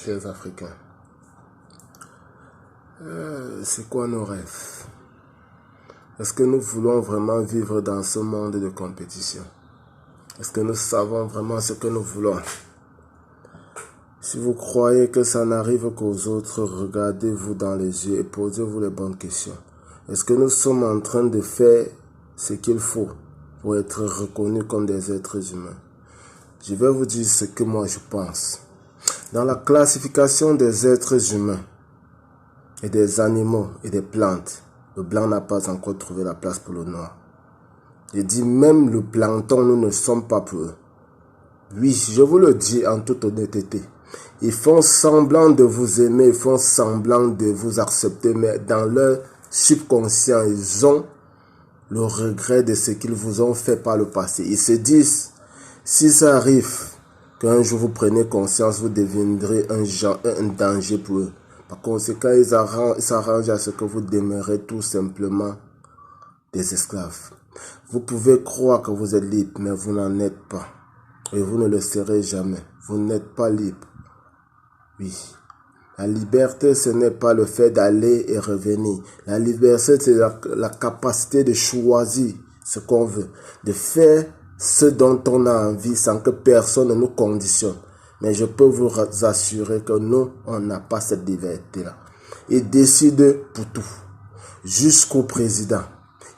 chers Africains. C'est quoi nos rêves? Est-ce que nous voulons vraiment vivre dans ce monde de compétition? Est-ce que nous savons vraiment ce que nous voulons? Si vous croyez que ça n'arrive qu'aux autres, regardez-vous dans les yeux et posez-vous les bonnes questions. Est-ce que nous sommes en train de faire ce qu'il faut pour être reconnus comme des êtres humains? Je vais vous dire ce que moi je pense. Dans la classification des êtres humains et des animaux et des plantes, le blanc n'a pas encore trouvé la place pour le noir. Je dis même le plancton, nous ne sommes pas pour eux. Oui, je vous le dis en toute honnêteté. Ils font semblant de vous aimer, ils font semblant de vous accepter, mais dans leur subconscient, ils ont le regret de ce qu'ils vous ont fait par le passé. Ils se disent, si ça arrive, qu'un jour vous prenez conscience, vous deviendrez un danger pour eux. Par conséquent, ils s'arrangent à ce que vous demeurez tout simplement des esclaves. Vous pouvez croire que vous êtes libre, mais vous n'en êtes pas. Et vous ne le serez jamais. Vous n'êtes pas libre. Oui. La liberté, ce n'est pas le fait d'aller et revenir. La liberté, c'est la capacité de choisir ce qu'on veut. De faire ce dont on a envie sans que personne ne nous conditionne. Mais je peux vous assurer que nous, on n'a pas cette liberté-là. Ils décident pour tout. Jusqu'au président.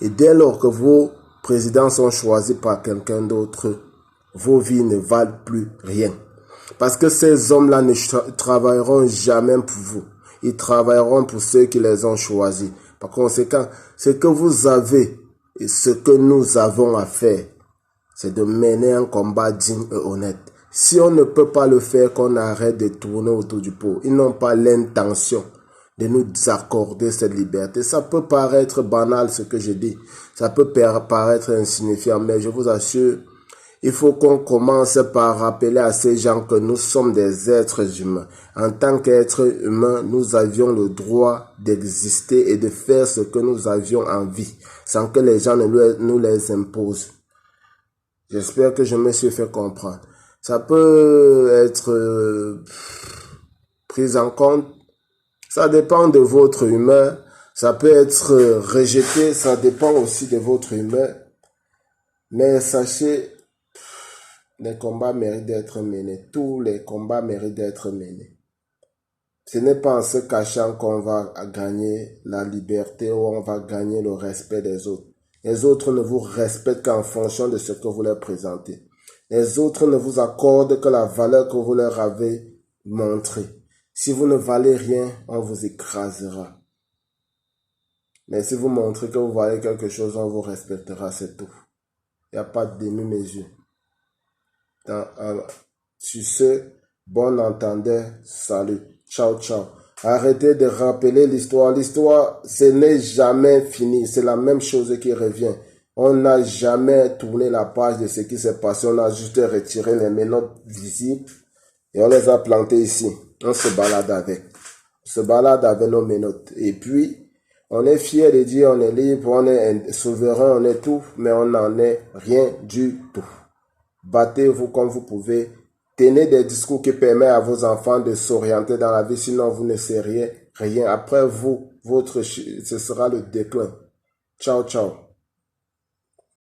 Et dès lors que vos présidents sont choisis par quelqu'un d'autre, vos vies ne valent plus rien. Parce que ces hommes-là ne travailleront jamais pour vous. Ils travailleront pour ceux qui les ont choisis. Par conséquent, ce que vous avez et ce que nous avons à faire, c'est de mener un combat digne et honnête. Si on ne peut pas le faire, qu'on arrête de tourner autour du pot. Ils n'ont pas l'intention de nous accorder cette liberté. Ça peut paraître banal ce que je dis. Ça peut paraître insignifiant, mais je vous assure, il faut qu'on commence par rappeler à ces gens que nous sommes des êtres humains. En tant qu'êtres humains, nous avions le droit d'exister et de faire ce que nous avions envie, sans que les gens ne nous les imposent. J'espère que je me suis fait comprendre. Ça peut être pris en compte. Ça dépend de votre humeur. Ça peut être rejeté. Ça dépend aussi de votre humeur. Mais sachez, les combats méritent d'être menés. Tous les combats méritent d'être menés. Ce n'est pas en se cachant qu'on va gagner la liberté ou on va gagner le respect des autres. Les autres ne vous respectent qu'en fonction de ce que vous leur présentez. Les autres ne vous accordent que la valeur que vous leur avez montrée. Si vous ne valez rien, on vous écrasera. Mais si vous montrez que vous valez quelque chose, on vous respectera, c'est tout. Il n'y a pas de demi-mesure. Sur ce, bon entendeur, salut. Ciao, ciao. Arrêtez de rappeler l'histoire. L'histoire, ce n'est jamais fini. C'est la même chose qui revient. On n'a jamais tourné la page de ce qui s'est passé. On a juste retiré les menottes visibles et on les a plantées ici. On se balade avec. On se balade avec nos menottes. Et puis, on est fier de dire on est libre, on est souverain, on est tout, mais on n'en est rien du tout. Battez-vous comme vous pouvez. Tenez des discours qui permettent à vos enfants de s'orienter dans la vie, sinon vous ne serez rien. Après vous, ce sera le déclin. Ciao, ciao.